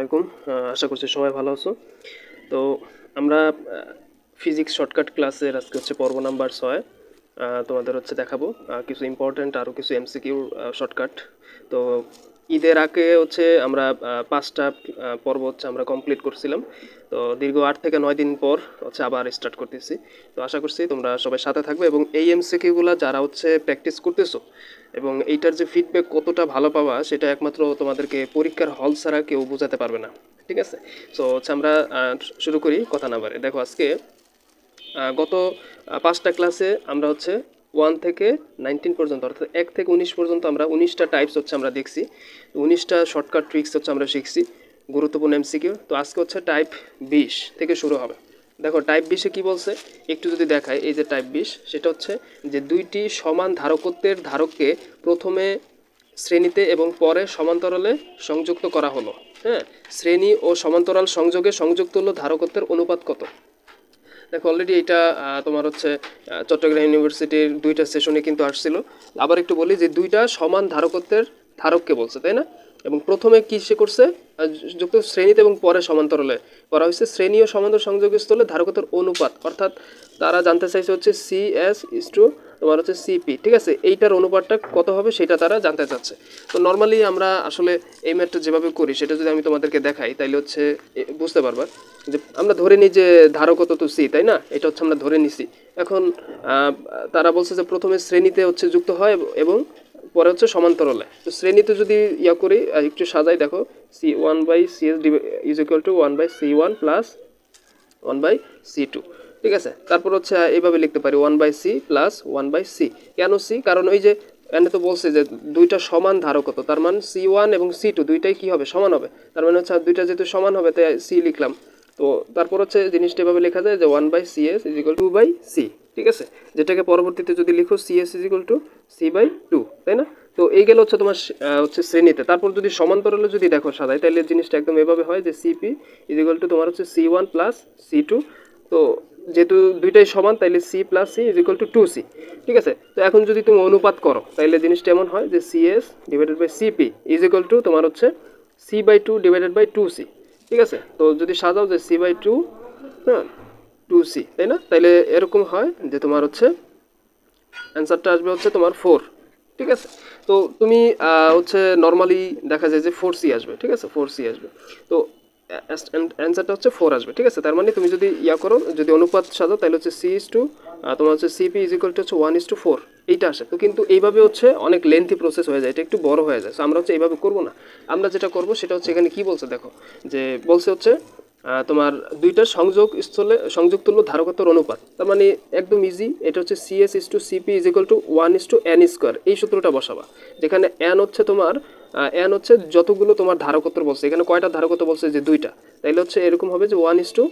আলাইকুম। আশা করছি সবাই ভালো আছো। তো আমরা ফিজিক্স শর্টকাট ক্লাসের আজকে হচ্ছে পর্ব নাম্বার 6। তোমাদের হচ্ছে দেখাবো কিছু ইম্পর্ট্যান্ট আরও কিছু এমসিকিউ শর্টকাট। তো ঈদের আগে হচ্ছে আমরা 5টা পর্ব হচ্ছে আমরা কমপ্লিট করছিলাম। তো দীর্ঘ 8 থেকে 9 দিন পর হচ্ছে আবার স্টার্ট করতেছি। তো আশা করছি তোমরা সবাই সাথে থাকবে এবং এই এমসিকিউগুলো যারা হচ্ছে প্র্যাকটিস করতেছো এবং এইটার যে ফিডব্যাক কতটা ভালো পাওয়া সেটা একমাত্র তোমাদেরকে পরীক্ষার হল ছাড়া কেউ বোঝাতে পারবে না। ঠিক আছে, সো হচ্ছে আমরা শুরু করি কথা না বাড়ে। দেখো আজকে গত 5টা ক্লাসে আমরা হচ্ছে 1 থেকে 19 পর্যন্ত অর্থাৎ 1 থেকে 19 পর্যন্ত আমরা 19টা টাইপস হচ্ছে আমরা দেখছি, 19টা শর্টকাট ট্রিক্স হচ্ছে আমরা শিখছি, গুরুত্বপূর্ণ এমসিকিউ। তো আজকে হচ্ছে টাইপ 20 থেকে শুরু হবে। দেখো টাইপ 20-এ কী বলছে একটু যদি দেখায়, এই যে টাইপ 20 সেটা হচ্ছে যে দুইটি সমান ধারকত্বের ধারককে প্রথমে শ্রেণীতে এবং পরে সমান্তরালে সংযুক্ত করা হলো। হ্যাঁ, শ্রেণী ও সমান্তরাল সংযোগে সংযুক্ত হলো ধারকত্বের অনুপাত কত। দেখো অলরেডি এটা তোমার হচ্ছে চট্টগ্রাম ইউনিভার্সিটির 2টা সেশনে কিন্তু আসছিল। আবার একটু বলি যে দুইটা সমান ধারকত্বের ধারককে বলছে, তাই না? এবং প্রথমে কি সে করছে, যুক্ত শ্রেণীতে এবং পরে সমান্তরালে করা হয়েছে শ্রেণী ও সমান্তর সংযোগস্থলে ধারকত্বের অনুপাত, অর্থাৎ তারা জানতে চাইছে হচ্ছে সিএস ইস টু তোমার হচ্ছে সিপি। ঠিক আছে, এইটার অনুপাতটা কত হবে সেটা তারা জানতে চাচ্ছে। তো নর্মালি আমরা আসলে এই ম্যাথটা যেভাবে করি সেটা যদি আমি তোমাদেরকে দেখাই তাইলে হচ্ছে বুঝতে পারবা যে আমরা ধরে নিই যে ধারকত তো সি, তাই না? এটা হচ্ছে আমরা ধরে নিছি। এখন তারা বলছে যে প্রথমে শ্রেণীতে হচ্ছে যুক্ত হয় এবং পরে হচ্ছে সমান্তরালে। তো শ্রেণীতে যদি ইয়া করি একটু সাজাই, দেখো C one by C S is equal to 1/C1 plus 1/C2। ঠিক আছে, তারপর হচ্ছে এইভাবে লিখতে পারি 1/C প্লাস 1/C। কেন সি? কারণ ওই যে এখানে তো বলছে যে দুইটা সমান ধারকত্ব, তার মানে C1 এবং C2 দুইটাই কি হবে, সমান হবে। তার মানে হচ্ছে দুইটা যেহেতু সমান হবে তাই সি লিখলাম। তো তারপর হচ্ছে জিনিসটা এভাবে লেখা যায় যে 1/CS is equal two 2/C। ঠিক আছে, যেটাকে পরবর্তীতে যদি লিখো CS is equal two C/2, তাই না? তো এই গেল হচ্ছে তোমার হচ্ছে শ্রেণীতে। তারপর যদি সমান্তরালে যদি দেখো সাজাই তাহলে জিনিসটা একদম এভাবে হয় যে সিপি ইজ ইকুয়াল টু তোমার হচ্ছে C1 প্লাস C2। তো যেহেতু দুইটাই সমান তাইলে C plus C is equal to 2C। ঠিক আছে, তো এখন যদি তুমি অনুপাত করো তাইলে জিনিসটা এমন হয় যে CS divided by CP is equal to তোমার হচ্ছে C/2 ডিভাইডেড বাই 2C। ঠিক আছে, তো যদি সাজাও যে C/2 হ্যাঁ 2C, তাই না? তাইলে এরকম হয় যে তোমার হচ্ছে অ্যান্সারটা আসবে হচ্ছে তোমার 4। ঠিক আছে, তো তুমি হচ্ছে নর্মালি দেখা যায় যে 4C আসবে। ঠিক আছে, 4C আসবে। তো অ্যান্সারটা হচ্ছে 4 আসবে। ঠিক আছে, তার মানে তুমি যদি ইয়া করো, যদি অনুপাত সাজাও তাহলে হচ্ছে সি ইস টু তোমার হচ্ছে সিপি ইজ ইকুয়াল টু হচ্ছে 1:4 এইটা আসে। তো কিন্তু এইভাবে হচ্ছে অনেক লেন্থি প্রসেস হয়ে যায়, এটা একটু বড় হয়ে যায়। আমরা হচ্ছে এইভাবে করবো না, আমরা যেটা করবো সেটা হচ্ছে এখানে কি বলছে দেখো, যে বলছে হচ্ছে তোমার দুইটার সংযুক্ত হলো ধারকত্বের অনুপাত। তার মানে একদম ইজি, এটা হচ্ছে CS is to CP is equal to 1:n²। এই সূত্রটা বসাবা, যেখানে এন হচ্ছে তোমার এন হচ্ছে যতগুলো তোমার ধারকত্ব বলছে, এখানে কয়টা ধারকত্ব বলছে যে দুইটা, তাইলে হচ্ছে এরকম হবে যে 1:2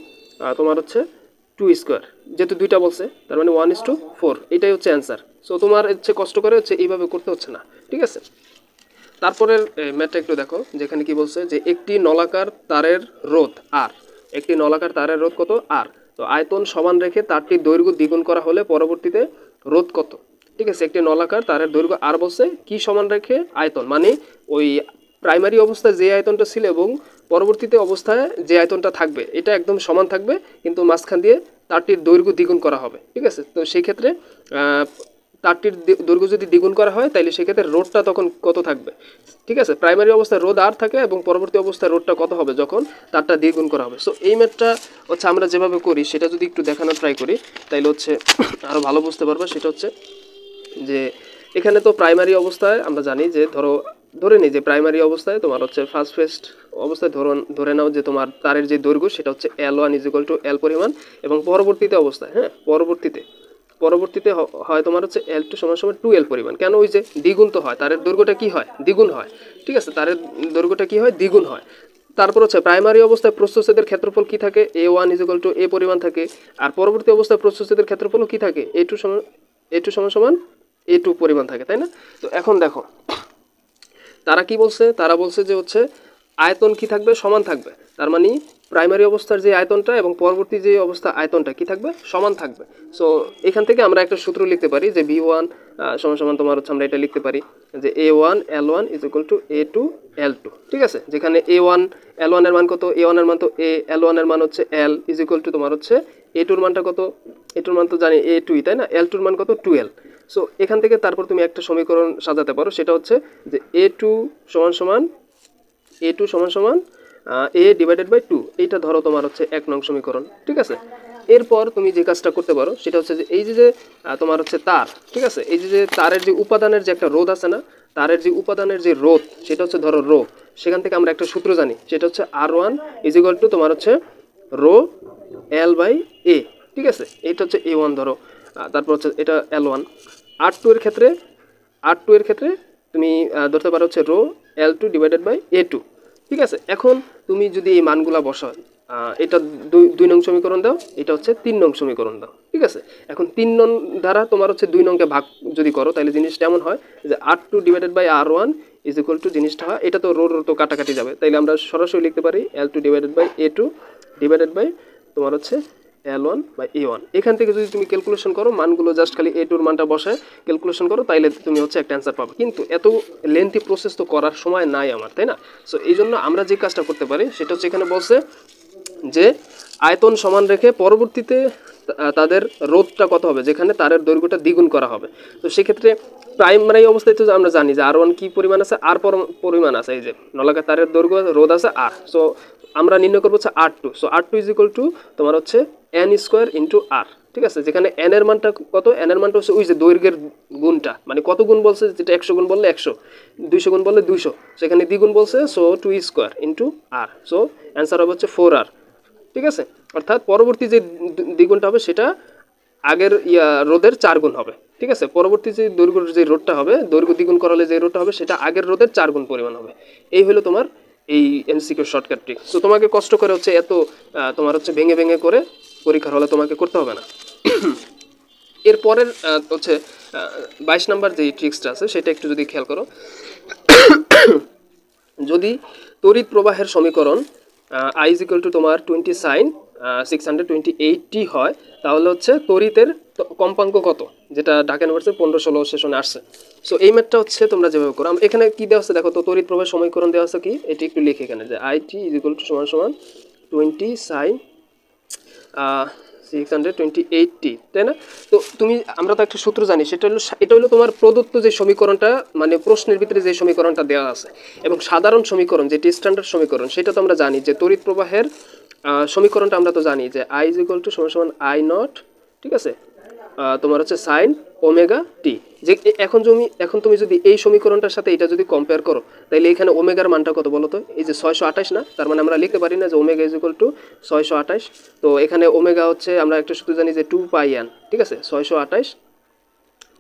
তোমার হচ্ছে 2²। যেহেতু দুইটা বলছে তার মানে 1:4, এটাই হচ্ছে অ্যান্সার। সো তোমার হচ্ছে কষ্ট করে হচ্ছে এইভাবে করতে হচ্ছে না। ঠিক আছে, তারপরের ম্যাথটা একটু দেখো, যেখানে কি বলছে যে একটি নলাকার তারের রোধ আর, একটি নলাকার তারের রোধ কত আর। তো আয়তন সমান রেখে তারটির দৈর্ঘ্য দ্বিগুণ করা হলে পরবর্তীতে রোধ কত। ঠিক আছে, একটি নলাকার তারের দৈর্ঘ্য আর বলছে কি সমান রেখে আয়তন, মানে ওই প্রাইমারি অবস্থায় যে আয়তনটা ছিল এবং পরবর্তীতে অবস্থায় যে আয়তনটা থাকবে এটা একদম সমান থাকবে, কিন্তু মাঝখান দিয়ে তারটির দৈর্ঘ্য দ্বিগুণ করা হবে। ঠিক আছে, তো সেই ক্ষেত্রে তারটির দৈর্ঘ্য যদি দ্বিগুণ করা হয় তাহলে সেক্ষেত্রে রোধটা তখন কত থাকবে। ঠিক আছে, প্রাইমারি অবস্থায় রোধ আর থাকে এবং পরবর্তী অবস্থায় রোধটা কত হবে যখন তারটা দ্বিগুণ করা হবে। সো এই ম্যাথটা হচ্ছে আমরা যেভাবে করি সেটা যদি একটু দেখানোর ট্রাই করি তাইলে হচ্ছে আরও ভালো বুঝতে পারবে। সেটা হচ্ছে যে এখানে তো প্রাইমারি অবস্থায় আমরা জানি যে ধরে নিই যে প্রাইমারি অবস্থায় তোমার হচ্ছে ফার্স্ট অবস্থায় ধরে নাও যে তোমার তারের যে দৈর্ঘ্য সেটা হচ্ছে L1 is equal two L পরিমাণ, এবং পরবর্তীতে অবস্থায় পরবর্তীতে হয় তোমার হচ্ছে L2 সমান সমান 2L পরিমাণ। কেন? ওই যে দ্বিগুণ তো হয়, তারের দৈর্ঘ্যটা কি হয়, দ্বিগুণ হয়। ঠিক আছে, তারের দৈর্ঘ্যটা কি হয়, দ্বিগুণ হয়। তারপর হচ্ছে প্রাইমারি অবস্থায় প্রস্থচ্ছেদের ক্ষেত্রফল কি থাকে, A1 is equal two A পরিমাণ থাকে। আর পরবর্তী অবস্থায় প্রস্থচ্ছেদের ক্ষেত্রফলও কি থাকে, A2 সমান সমান A2 পরিমাণ থাকে, তাই না? তো এখন দেখো তারা কি বলছে, তারা বলছে যে হচ্ছে আয়তন কি থাকবে, সমান থাকবে। তার মানে প্রাইমারি অবস্থার যে আয়তনটা এবং পরবর্তী যে অবস্থা আয়তনটা কি থাকবে, সমান থাকবে। সো এখান থেকে আমরা একটা সূত্র লিখতে পারি যে V1 সমান সমান তোমার হচ্ছে আমরা এটা লিখতে পারি যে A1 L1 is equal two A2 L2, ঠিক আছে, যেখানে A1 L1 এর মান কত, A1 এর মান তো A, L1 এর মান হচ্ছে L ইজ ইকুয়াল টু তোমার হচ্ছে A2 এর মানটা কত, A2 এর মান তো জানি A2, তাই না, L2 এর মান কত 12। সো এখান থেকে তারপর তুমি একটা সমীকরণ সাজাতে পারো, সেটা হচ্ছে যে A2 সমান সমান A2 সমান সমান A ডিভাইডেড বাই 2, এইটা ধরো তোমার হচ্ছে 1 নং সমীকরণ, ঠিক আছে। এরপর তুমি যে কাজটা করতে পারো সেটা হচ্ছে যে এই যে তোমার হচ্ছে তার, ঠিক আছে, এই যে তারের যে উপাদানের যে একটা রোধ আছে না, তারের যে উপাদানের যে রোধ সেটা হচ্ছে ধরো রো, সেখান থেকে আমরা একটা সূত্র জানি, সেটা হচ্ছে R1 ইজ ইকুয়াল টু তোমার হচ্ছে রো L বাই A, ঠিক আছে, এইটা হচ্ছে A1 ধরো, তারপর হচ্ছে এটা L1। R2 এর ক্ষেত্রে, R2 এর ক্ষেত্রে তুমি ধরতে পারো হচ্ছে rho L2 divided by A2, ঠিক আছে। এখন তুমি যদি এই মানগুলা বসাও, এটা 2 নং সমীকরণ দাও, এটা হচ্ছে 3 নং সমীকরণ দাও, ঠিক আছে। এখন 3 নং দ্বারা তোমার হচ্ছে 2 নংকে ভাগ যদি করো, তাহলে জিনিসটা এমন হয় যে R2 divided by R1 is equal to, জিনিসটা হয় এটা তো রো রো তো কাটাকাটি যাবে, তাইলে আমরা সরাসরি লিখতে পারি L2 divided by A2 divided by তোমার হচ্ছে L1 বাই A1। এখান থেকে যদি তুমি ক্যালকুলেশন করো, মানগুলো জাস্ট খালি A2 এর মানটা বসায় ক্যালকুলেশন করো, তাইলে তুমি হচ্ছে একটা অ্যান্সার পাবে। কিন্তু এত লেন্থি প্রসেস তো করার সময় নাই আমার, তাই না। সো এই জন্য আমরা যে কাজটা করতে পারি সেটা হচ্ছে এখানে বলছে যে আয়তন সমান রেখে পরবর্তীতে তাদের রোধটা কত হবে, যেখানে তারের দৈর্ঘ্যটা দ্বিগুণ করা হবে। তো সেক্ষেত্রে প্রাইমারি অবস্থায় তো আমরা জানি যে R1 কি পরিমাণ আছে, আর পরিমাণ আছে, এই যে নলাকার তারের দৈর্ঘ্য রোধ আছে R, সো আমরা নির্ণয় করবো হচ্ছে R2। So R2 is equal to তোমার হচ্ছে N স্কোয়ার ইন্টু R, ঠিক আছে, যেখানে N এর মানটা কত, N এর মানটা হচ্ছে ওই যে দৈর্ঘ্যের গুণটা, মানে কত গুণ বলছে, যেটা 100 গুণ বললে 100, 200 গুণ বললে 200, সেখানে দ্বিগুণ বলছে, so 2 square into R, so answer হবে হচ্ছে 4R, ঠিক আছে। অর্থাৎ পরবর্তী যে দ্বিগুণটা হবে সেটা আগের রোধের 4 গুণ হবে, ঠিক আছে। পরবর্তী যে দৈর্ঘ্যের যে রোধটা হবে, দৈর্ঘ্য দ্বিগুণ করালে যে রোধটা হবে সেটা আগের রোধের 4 গুণ পরিমাণ হবে। এই হলো তোমার এই এমসিকিউ শর্টকাট ট্রিক। সো তোমাকে কষ্ট করে হচ্ছে এত তোমার হচ্ছে ভেঙে ভেঙে করে পরীক্ষার হলে তোমাকে করতে হবে না। এরপরের হচ্ছে 22 নাম্বার যে ট্রিক্সটা আছে সেটা একটু যদি খেয়াল করো, যদি তড়িৎ প্রবাহের সমীকরণ I ইজ ইকুয়াল টু তোমার 20 সাইন 628t হয়, তাহলে হচ্ছে তড়িতের কম্পাঙ্ক কত, যেটা ঢাকা ইউনিভার্সিটির 15-16 সেশনে আসছে। সো এই ম্যাথটা হচ্ছে তোমরা যেভাবে করো, এখানে কি দেওয়া আছে দেখো তো, তড়িৎ প্রবাহের সমীকরণ দেওয়া আছে কি, এটি একটু লিখে এখানে যে IT ইজ ইকুয়াল টু সমান সমান 20 সাইন 628t, তাই না। তো তুমি, আমরা তো একটা সূত্র জানি, সেটা হলো, এটা হলো তোমার প্রদত্ত যে সমীকরণটা, মানে প্রশ্নের ভিতরে যে সমীকরণটা দেওয়া আছে, এবং সাধারণ সমীকরণ যেটি স্ট্যান্ডার্ড সমীকরণ, সেটা তো আমরা জানি যে তড়িৎ প্রবাহের সমীকরণটা আমরা তো জানি যে I ইজ ইকুয়াল টু সমান সমান I নট, ঠিক আছে, তোমার হচ্ছে সাইন ওমেগা টি। যে এখন তুমি যদি এই সমীকরণটার সাথে এটা যদি কম্পেয়ার করো, তাহলে এখানে ওমেগার মানটা কত বলো তো, এই যে 628 না, তার মানে আমরা লিখতে পারি না যে ওমেগা ইজ ইকুয়াল টু 628। তো এখানে ওমেগা হচ্ছে আমরা একটা সূত্র জানি যে 2πn, ঠিক আছে, 628,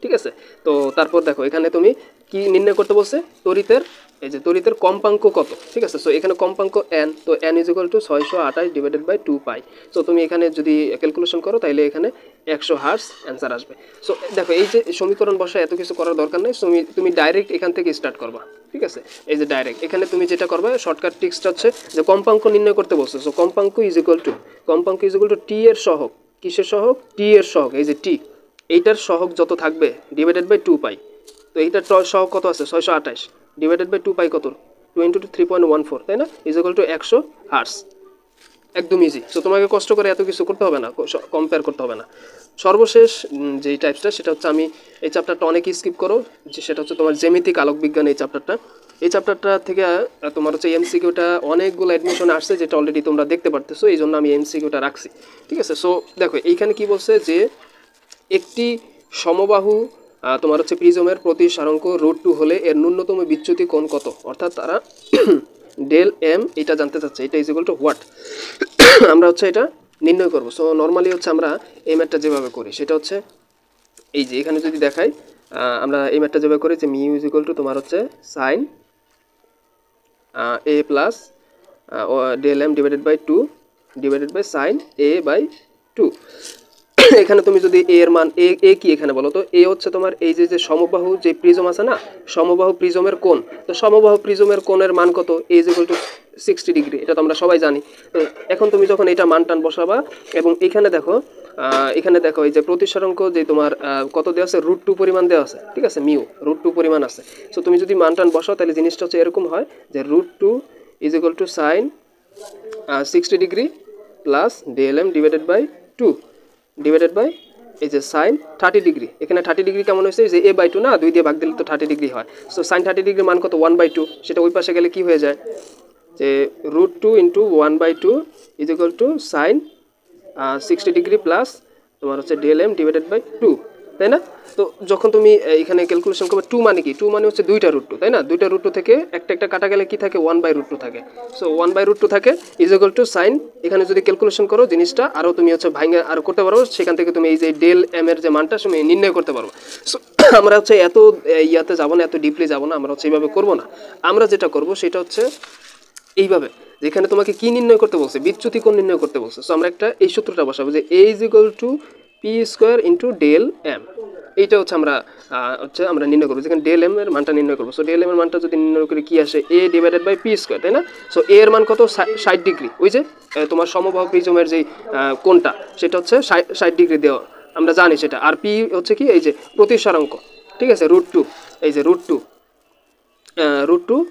ঠিক আছে। তো তারপর দেখো এখানে তুমি কি নির্ণয় করতে বলছে, তড়িতের, এই যে তড়িতের কম্পাঙ্ক কত, ঠিক আছে। সো এখানে কম্পাঙ্ক n, তো n is equal to 628 divided by 2π। So তুমি এখানে যদি ক্যালকুলেশন করো, তাহলে এখানে 100 হার্টজ অ্যান্সার আসবে। সো দেখো এই যে সমীকরণ বসায় এত কিছু করার দরকার নেই, তুমি ডাইরেক্ট এখান থেকে স্টার্ট করবা, ঠিক আছে। এই যে ডাইরেক্ট এখানে তুমি যেটা করবে, শর্টকাট ট্রিক্সটা হচ্ছে যে কম্পাঙ্ক নির্ণয় করতে বলছে। সো কম্পাঙ্ক ইজ ইকুয়াল টু টি এর সহগ, কিসের সহগ, টি এর সহগ, এই যে টি, এইটার সহগ যত থাকবে ডিভাইডেড বাই 2π। তো এইটার সহগ কত আছে 628 ডিভাইডেড বাই 2π কত, 2 × 3.14, তাই না, ইজ ইকুয়াল টু 100 হার্টজ। একদম ইজি। সো তোমাকে কষ্ট করে এত কিছু করতে হবে না, কম্পেয়ার করতে হবে না। সর্বশেষ যেই টাইপসটা, সেটা হচ্ছে, আমি এই চ্যাপ্টারটা অনেকেই স্কিপ করো, যে সেটা হচ্ছে তোমার জ্যামিতিক আলোক বিজ্ঞান। এই চ্যাপ্টারটা থেকে তোমার হচ্ছে এমসিকিউটা অনেকগুলো অ্যাডমিশন আসছে, যেটা অলরেডি তোমরা দেখতে পারতেছো, এই জন্য আমি এমসিকিউটা রাখছি, ঠিক আছে। সো দেখো এইখানে কি বলছে, যে একটি সমবাহু তোমার হচ্ছে প্রিজমের প্রতি সারাঙ্ক √2 হলে এর ন্যূনতম বিচ্যুতি কোণ কত, অর্থাৎ তারা ডেল এম এটা জানতে চাচ্ছে, এটা ইজ ইকুয়াল টু হোয়াট, আমরা হচ্ছে এটা নির্ণয় করবো। সো নর্মালি হচ্ছে আমরা এই ম্যাথটা যেভাবে করি, সেটা হচ্ছে এই যে এখানে যদি দেখাই, আমরা এই ম্যাথটা যেভাবে করি যে মিউ ইজ ইকুয়াল টু তোমার হচ্ছে sine A plus del M divided by 2 divided by sine A by 2। এখানে তুমি যদি এ এর মান, এ কি এখানে বলো তো, এ হচ্ছে তোমার এই যে সমবাহু যে প্রিজম আছে না, সমবাহু প্রিজমের কোণ, তো সমবাহু প্রিজমের কোণের মান কত, এ ইজ ইকুয়াল টু 60 ডিগ্রি, এটা তো আমরা সবাই জানি। তো এখন তুমি যখন এটা মান টান বসাবা এবং এখানে দেখো এই যে প্রতিসরাঙ্ক যে তোমার কত দেওয়া আছে, √2 পরিমাণ দেওয়া আছে, ঠিক আছে, মিউ √2 পরিমাণ আছে। সো তুমি যদি মান টান বসাও তাহলে জিনিসটা হচ্ছে এরকম হয় যে √2 is equal to sine 60 degree plus DLM divided by 2 divided by এই যে সাইন 30 ডিগ্রি। এখানে 30 ডিগ্রি কেমন হয়েছে, যে a/2 না, 2 দিয়ে ভাগ দিলে তো 30 ডিগ্রি হয়। সো সাইন 30 ডিগ্রির মান কত, 1/2। সেটা ওই পাশে গেলে কি হয়ে যায়, যে √2 into 1/2 is equal to sine 60 degree plus তোমার হচ্ছে DLM ডিভাইডেড বাই 2, তাই না? তো যখন তুমি এখানে ক্যালকুলেশন করবে 2 মানে কি, 2 মানে হচ্ছে 2টা √2, তাই না? 2টা √2 থেকে একটা কাটা গেলে কি থাকে, 1/√2 থাকে। সো 1/√2 থাকে ইজ ইকুয়াল টু সাইন, এখানে যদি ক্যালকুলেশন করো জিনিসটা আরও তুমি হচ্ছে ভাঙে আরও করতে পারো, সেখান থেকে তুমি এই যে DLM এর যে মানটা তুমি নির্ণয় করতে পারো। সো আমরা হচ্ছে এত ইয়াতে যাবো না, এত ডিপলি যাবো না, আমরা হচ্ছে এইভাবে করবো না। আমরা যেটা করবো সেটা হচ্ছে এইভাবে, যেখানে তোমাকে কি নির্ণয় করতে বলছে, বিচ্যুতি কোণ নির্ণয় করতে বলছে। সো আমরা একটা এই সূত্রটা বসাবো যে a is equal two p² into DLM। এইটা হচ্ছে আমরা নির্ণয় করবো, যেখানে DLM এর মানটা নির্ণয় করবো। সো DLM এর মানটা যদি নির্ণয় করি কি আসে, a ডিভাইডেড বাই p², তাই না? সো a এর মান কত, 60 ডিগ্রি। ওই যে তোমার সমবাহু প্রিজমের যে কোণটা সেটা হচ্ছে 60 ডিগ্রি দেওয়া, আমরা জানি সেটা। আর p হচ্ছে কি, এই যে প্রতিসরাঙ্ক, ঠিক আছে, √2, এই যে √2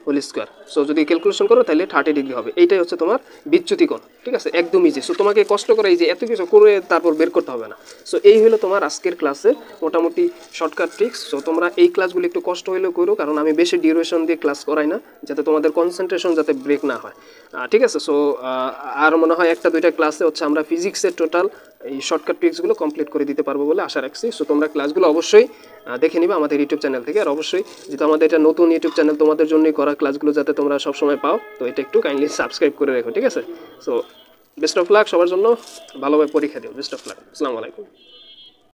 হোল স্কোয়ার। সো যদি ক্যালকুলেশন করো তাহলে 30 ডিগ্রি হবে। এইটাই হচ্ছে তোমার বিচ্যুতি কোণ, ঠিক আছে, একদম ইজি। সো তোমাকে কষ্ট করে এই যে এত কিছু করে তারপর বের করতে হবে না। সো এই হলো তোমার আজকের ক্লাসে মোটামুটি শর্টকাট ট্রিক্স। সো তোমরা এই ক্লাসগুলো একটু কষ্ট হলেও করো, কারণ আমি বেশি ডিউরেশন দিয়ে ক্লাস করাই না, যাতে তোমাদের কনসেন্ট্রেশন যাতে ব্রেক না হয়, ঠিক আছে। সো আর মনে হয় 1-2টা ক্লাসে হচ্ছে আমরা ফিজিক্সের টোটাল এই শর্টকাট ট্রিক্সগুলো কমপ্লিট করে দিতে পারবো বলে আশা রাখছি। সো তোমরা ক্লাসগুলো অবশ্যই দেখে নিবা আমাদের ইউটিউব চ্যানেল থেকে। আর অবশ্যই যেহেতু আমাদের এটা নতুন ইউটিউব চ্যানেল, তোমাদের জন্যই করা ক্লাসগুলো যাতে তোমরা সবসময় পাও, তো এটা একটু কাইন্ডলি সাবস্ক্রাইব করে রেখো, ঠিক আছে। সো বেস্ট অফ লাক সবার জন্য, ভালোভাবে পরীক্ষা দিও, বেস্ট অফ লাক, আসসালামু আলাইকুম।